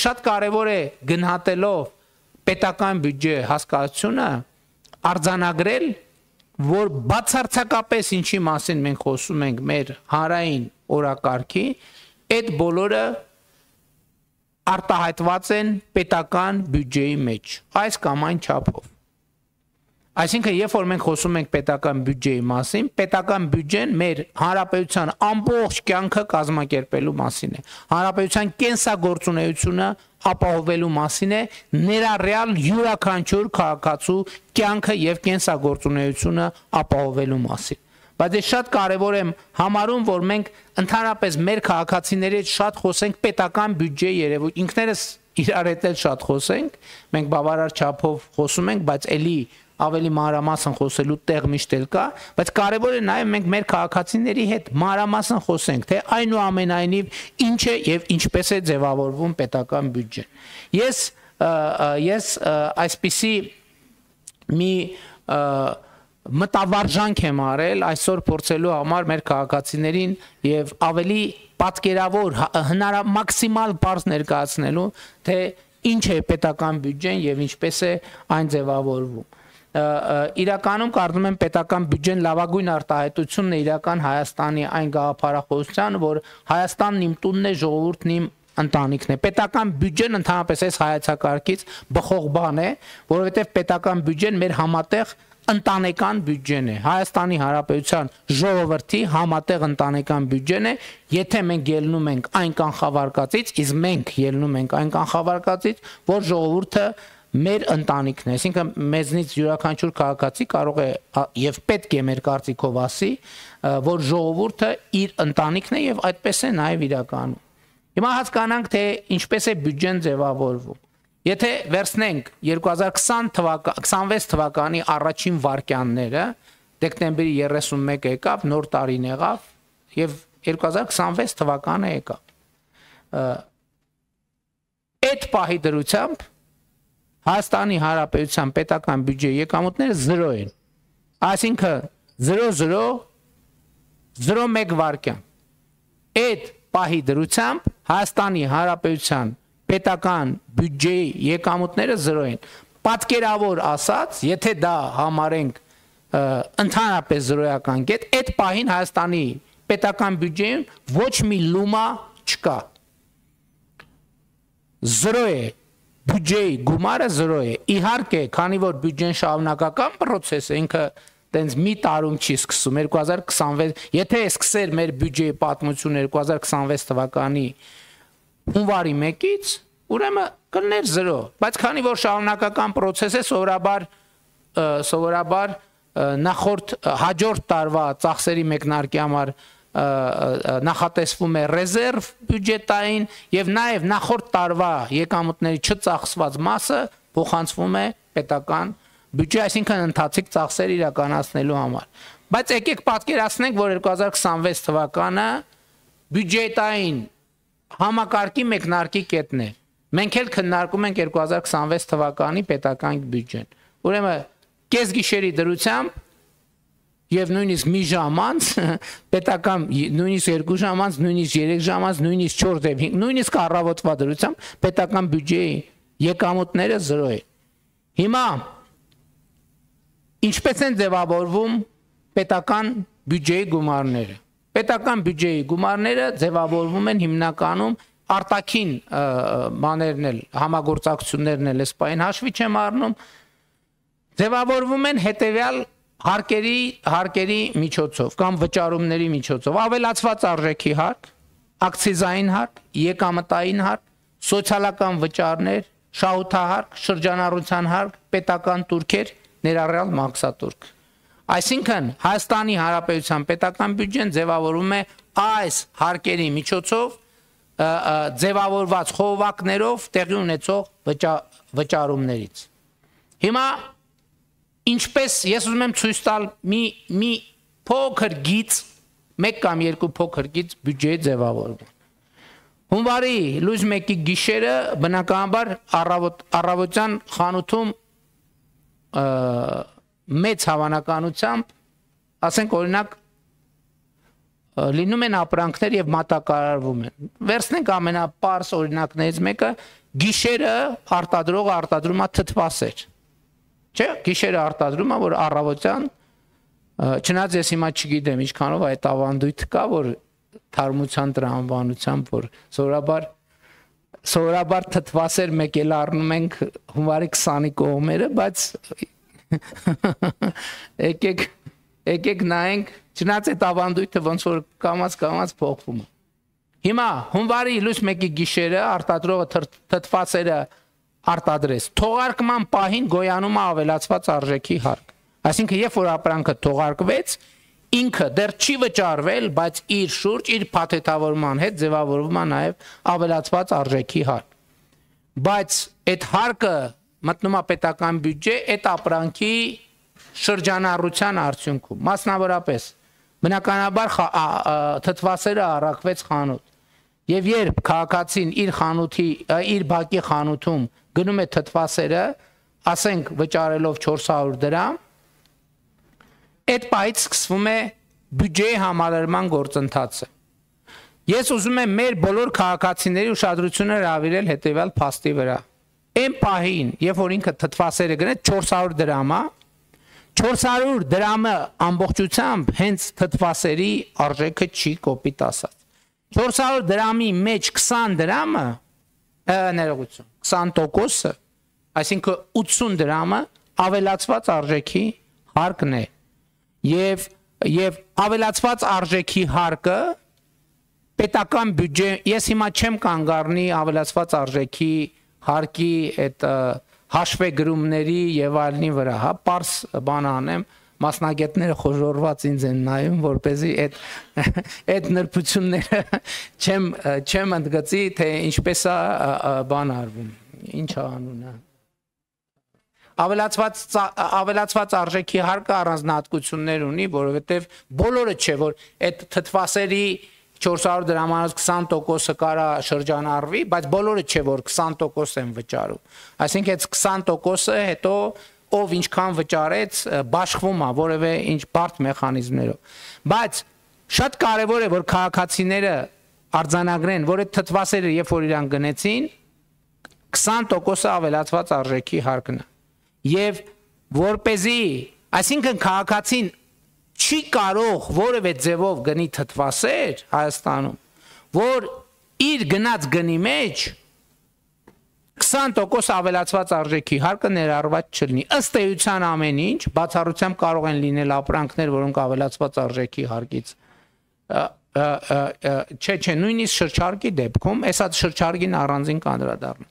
շատ կարևոր է գնահատելով պետական բյուջե հասկացությունը արձանագրել, որ բացարձակապես ինչի մասին մենք խոսում ենք մեր հանրային օրակարգի, այդ բոլորը արտահայտված են պետական բյուջեի մեջ, այս կամ այն չափով։ Այսինքն, երբ որ մենք խոսում ենք պետական բյուջեի մասին, պետական բյուջեն մեր հանրապետության ամբողջ կյանքը կազմակերպելու մասին է։ Հանրապետության կենսագործունեությունը ապահովելու մասին է, ներառյալ յուրաքանչյուր քաղաքացու կյանքը եւ կենսագործունեությունը ապահովելու մասին։ Բայց ես շատ կարևոր եմ համարում, որ մենք ընդհանրապես մեր քաղաքացիների հետ շատ խոսենք պետական բյուջեի երևույթ, ինքներս իրար հետ շատ խոսենք, մենք բավարար չափով խոսում ենք, բայց էլի ավելի մանրամասն խոսելու տեղ միշտ էլ կա, բայց կարևոր է նաև մենք մեր քաղաքացիների հետ մանրամասն խոսենք, թե այնուամենայնիվ ինչ է եւ ինչպես է ձևավորվում պետական բյուջեն։ Ես այսպիսի մի մտավարժանք եմ արել այսօր փորձելու համար մեր քաղաքացիներին եւ ավելի պատկերավոր մաքսիմալ բարձ ներկայացնելու, թե ինչ է պետական բյուջեն եւ ինչպես է այն ձևավորվում։ Իրականում կարծում եմ պետական բյուջեն լավագույն արտահայտությունն է իրական Հայաստանի այն գաղափարախոսության, որ Հայաստանն իմ տունն է, ժողովուրդն իմ ընտանիքն է։ Պետական բյուջեն ընդհանրապես այս հայեցակարգից բխող բան է, որովհետև պետական բյուջեն մեր համատեղ ընտանեկան բյուջեն է, Հայաստանի Հանրապետության ժողովրդի համատեղ ընտանեկան բյուջեն է, եթե մենք ելնում ենք այն կանխավարկածից, իսկ մենք ելնում ենք այն կանխավարկածից, որ ժողովուրդը մեր ընտանիքն է, այսինքն մեզնից յուրաքանչյուր քաղաքացի կարող է եւ պետք է մեր կարծիքով ասի, որ ժողովուրդը իր ընտանիքն է եւ այդպես է նաեւ իրականում։ Հիմա հասկանանք, թե ինչպես է բյուջեն ձևավորվում։ Եթե վերցնենք 2026 թվականի առաջին վարքյանները, դեկտեմբերի 31 եկավ, նոր տարին եղավ եւ 2026 թվականը եկավ։ Այդ պահի դրությամբ Հայաստանի Հանրապետության պետական բյուջեի եկամուտները 0 են։ Այսինքն 0.001 վարքյան։ Այդ պահի դրությամբ Հայաստանի Հանրապետության պետական բյուջեի եկամուտները 0 են։ Պատկերավոր ասած, եթե դա համարենք ընդհանրապես 0-ական կետ, այդ պահին Հայաստանի պետական բյուջեին ոչ մի լումա չկա։ 0 է։ Բյուջեի գումարը 0 է։ Իհարկե, քանի որ բյուջեն շարունակական process է, ինքը տենց մի տարում չի սկսում 2026, եթե սկսեր մեր բյուջեի պատմությունը 2026 թվականի հունվարի 1-ից, ուրեմն կլներ 0, բայց քանի որ շարունակական process է, սովորաբար նախորդ հաջորդ տարվա ծախսերի մեկնարկի համար նախատեսվում է ռեզերվ բյուջետային եւ նաեւ նախորդ տարվա եկամուտների չծախսված մասը փոխանցվում է պետական բյուջե, այսինքն ընթացիկ ծախսեր իրականացնելու համար։ Բայց եկեք պատկերացնենք, որ 2026 թվականը բյուջետային համակարգի մեկնարկի կետն է։ Մենք էլ քննարկում ենք 2026 թվականի պետական բյուջեն։ Ուրեմն կեսգիշերի դրությամբ եւ նույնիսկ մի ժամ անց պետական նույնիսկ 2 ժամ անց, նույնիսկ 3 ժամ անց, նույնիսկ 4 եւ 5, նույնիսկ առավոտվա դրությամբ պետական բյուջեի եկամուտները 0 են։ Հիմա ինչպես են ձևավորվում պետական բյուջեի գումարները։ Պետական բյուջեի գումարները ձևավորվում են հիմնականում արտաքին բաներն էլ, համագործակցություններն էլ սպայն հաշվի չեմ առնում, ձևավորվում են հետեւյալ հարկերի միջոցով կամ վճարումների միջոցով, ավելացված արժեքի հարկ, ակցիզային հարկ, եկամտային հարկ, սոցիալական վճարներ, շահութահարկ, շրջանառության հարկ, պետական տուրքեր, ներառյալ մաքսատուրք։ Այսինքն Հայաստանի Հանրապետության պետական բյուջեն ձևավորվում է այս հարկերի միջոցով ձևավորված խողովակներով տեղի ունեցող վճարումներից։ Հիմա ինչպես ես ուզում եմ ցույց տալ մի փոքր գիծ, մեկ կամ երկու փոքր գիծ բյուջեի ձևավորվում։ Հունվարի լույս 1-ի գիշերը բնականաբար առավոտյան խանութում մեծ հավանականությամբ, ասենք օրինակ լինում են ապրանքներ եւ մատակարարվում են։ Վերցնենք ամենապարզ օրինակներից մեկը, գիշերը արտադրողը արտադրում է թթվասեր։ Չէ, գիշերը արտադրում է, որ առավոտյան չնայած ես հիմա չգիտեմ ինչքանով այդ ավանդույթը կա, որ թարմության տրամաբանությամբ, որ սովորաբար թթվասեր մեկ էլ առնում ենք հունվարի 20-ի կողմերը, բայց եկեք նայենք, չնայած այդ ավանդույթը ոնց որ կամած փոխվում է։ Հիմա հունվարի լույս 1-ի գիշերը արտադրողը թթվասերը արտադրեց։ Թողարկման պահին գոյանում է ավելացված արժեքի հարկ։ Այսինքն, երբ որ ապրանքը թողարկվեց, ինքը դեռ չի վճարվել, բայց իր շուրջ, իր փաթեթավորման հետ ձևավորվում է նաև ավելացված արժեքի հարկ։ Բայց այդ հարկը մտնում է պետական բյուջե այդ ապրանքի շրջանառության արդյունքում։ Մասնավորապես, բնականաբար թթվասերը առաքվեց խանութ։ Եվ երբ քաղաքացին իր բակի խանութում գնում է թթվասերը, ասենք վճարելով 400 դրամ, այդ պահից սկսվում է բյուջեի համալրման գործընթացը։ Ես ուզում եմ մեր բոլոր քաղաքացիների ուշադրությունը հրավիրել հետևյալ փաստի վրա։ Այն պահին, երբ որ ինքը թթվասերը գնեց 400 դրամ է, 400 դրամը ամբողջությամբ հենց թթվասերի արժեքը չի կոպիտ ասած։ 400 դրամի մեջ 20 դրամը, ներողություն, 20%-ը, այսինքն 80 դրամը ավելացված արժեքի հարկն է։ Եվ ավելացված արժեքի հարկը պետական բյուջե, ես հիմա չեմ կանգ առնի ավելացված արժեքի հարկի այդ հաշվեգրումների եւ այլնի վրա, հա, պարզ բան անեմ, մասնագետները խոժորված ինձ են նայում, որպեսզի այդ նրբությունները չեմ ընդգծի, թե ինչպես է բան արվում, ինչ է անունը։ Ավելացված արժեքի հարկը առանձնահատկություններ ունի, որովհետև բոլորը չէ, որ այդ թթվասերի 400 դրամանոց 20%-ը կարա շրջանառվի, բայց բոլորը չէ, որ 20% են վճարում։ Այսինքն այդ 20%-ը հետո ով ինչքան վճարեց, բաշխվում է որևէ ինչ բարդ մեխանիզմներով։ Բայց շատ կարևոր է, որ քաղաքացիները արձանագրեն, որ այդ թթվասերը երբ որ իրան գնեցին, 20%-ը ավելացված արժեքի հարկն է։ Եվ որպեսզի, այսինքն քաղաքացին չի կարող որևէ ձևով գնի թթվասեր Հայաստանում, որ իր գնած գնի մեջ 20% ավելացված արժեքի հարկը ներառված չլինի։ Ըստ էության ամեն ինչ, բացառությամբ կարող են լինել ապրանքներ, որոնք ավելացված արժեքի հարկից չէ, նույնիսկ շրջարկի դեպքում, այսա շրջարկին առանձին կանդրադառնում։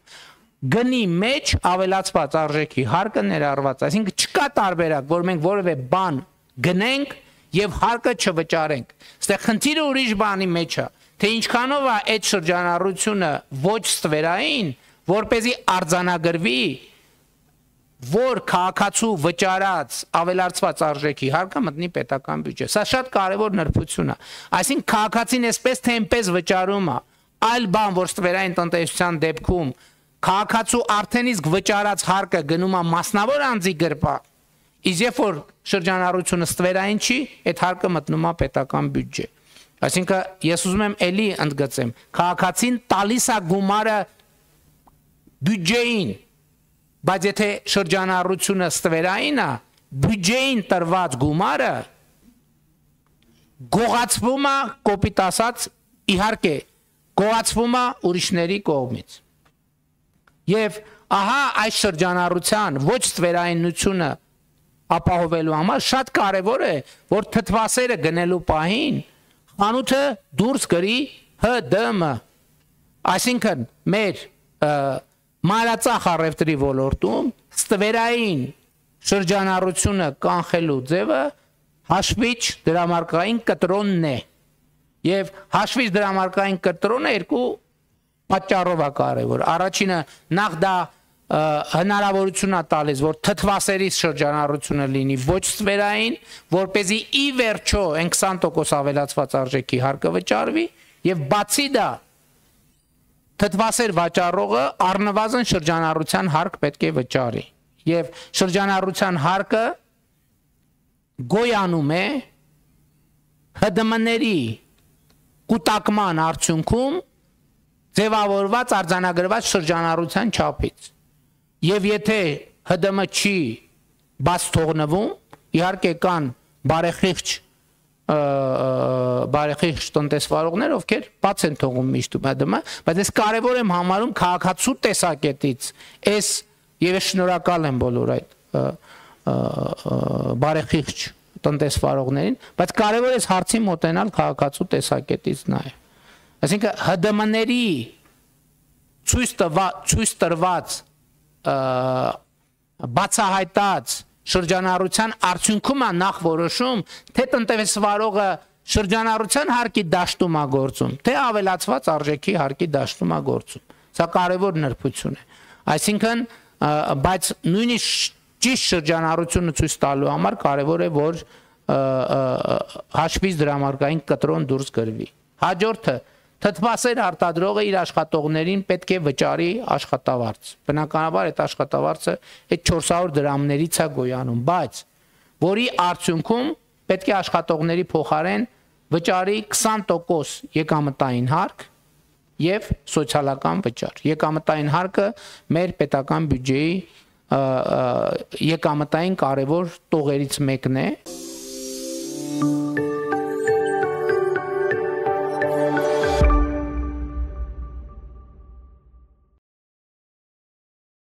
Գնի մեջ ավելացված արժեքի հարկը ներառված, այսինքն չկա տարբերակ, որ մենք որևէ բան գնենք եւ հարկը չվճարենք։ Այստեղ խնդիրը ուրիշ բանի մեջ է, թե ինչքանով է այդ շրջանառությունը ոչ ստվերային, որպեսզի արձանագրվի, որ քաղաքացու վճարած ավելացված արժեքի հարկը մտնի պետական բյուջե։ Սա շատ կարևոր նրբություն է։ Այսինքն քաղաքացին այսպես թե այնպես վճարում է, այլ բան, որ ստվերային տնտեսության դեպքում քաղաքացու արդեն իսկ վճարած հարկը գնում է մասնավոր անձի գրպա, իսկ երբ որ շրջանառությունը ստվերային չի, այդ հարկը մտնում է պետական բյուջե։ Այսինքն ես ուզում եմ էլի ընդգծեմ, քաղաքացին տալիս է գումարը բյուջեին, բայց եթե շրջանառությունը ստվերային է, բյուջեին տրված գումարը գողացվում է, կոպիտ ասած, իհարկե, գողացվում է ուրիշների կողմից։ Եվ ահա այս շրջանառության ոչ ստվերայնությունը ապահովելու համար շատ կարևոր է, որ թթվասերը գնելու պահին խանութը դուրս գրի ՀԴՄ, այսինքն մեր մանրածախ առևտրի ոլորտում ստվերային շրջանառությունը կանխելու ձևը հաշվիչ դրամարկային կտրոնն է։ Եվ հաշվիչ դրամարկային կտրոնը երկու պատճառով է կարևոր։ Առաջինը նախ դա հնարավորություն է տալիս, որ թթվասերի շրջանառությունը լինի ոչ ստվերային, որպեսզի ի վերջո այն 20% ավելացված արժեքի հարկը վճարվի, եւ բացի դա թթվասեր վաճառողը առնվազն շրջանառության հարկ պետք է վճարի։ Եվ շրջանառության հարկը գոյանում է ՀԴՄ-ների կուտակման արդյունքում ձևավորված արձանագրված շրջանառության չափից։ Եվ եթե ՀԴՄ չի բաց թողնվում, իհարկե կան բարեխիղճ տնտեսվարողներ, ովքեր բաց են թողում միշտ ՀԴՄ, բայց ես կարևոր եմ համարում քաղաքացու տեսակետից, եւ ես շնորհակալ եմ բոլոր այդ բարեխիղճ տնտեսվարողներին, բայց կարևոր է հարցի մոտենալ քաղաքացու տեսակետից նաեւ։ Այսինքն ՀԴՄ-ների ցույց տրված բացահայտած շրջանառության արդյունքում է նախ որոշում, թե տնտեսվարողը շրջանառության հարկի դաշտում է գործում, թե ավելացված արժեքի հարկի դաշտում է գործում։ Սա կարևոր նրբություն է։ Այսինքն, բայց նույնիսկ ճիշտ շրջանառությունը ցույց տալու համար կարևոր է, որ հաշվից դրամարկային կտրոն դուրս գրվի։ Հաջորդը թթվասեր արտադրողը իր աշխատողներին պետք է վճարի աշխատավարձ։ Բնականաբար այդ աշխատավարձը այդ 400 դրամներից է գոյանում, բայց որի արդյունքում պետք է աշխատողների փոխարեն վճարի 20% եկամտային հարկ եւ սոցիալական վճար։ Եկամտային հարկը մեր պետական բյուջեի եկամտային կարևոր տողերից մեկն է։